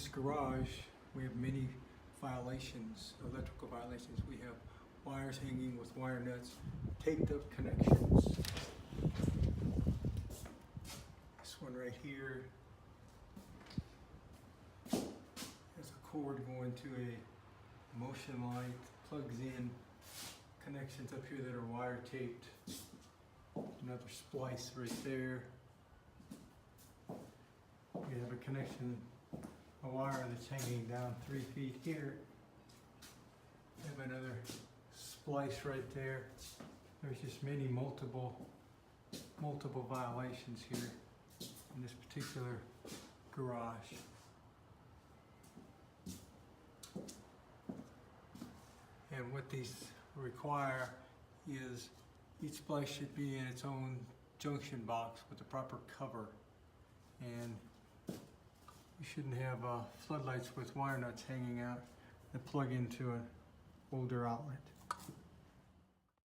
this garage, we have many violations, electrical violations. We have wires hanging with wire nuts, taped up connections. This one right here has a cord going to a motion light, plugs in, connections up here that are wire taped. Another splice right there. We have a connection, a wire that's hanging down 3 feet here. We have another splice right there. There's just multiple violations here in this particular garage. And what these require is each splice should be in its own junction box with the proper cover. And you shouldn't have floodlights with wire nuts hanging out that plug into an older outlet.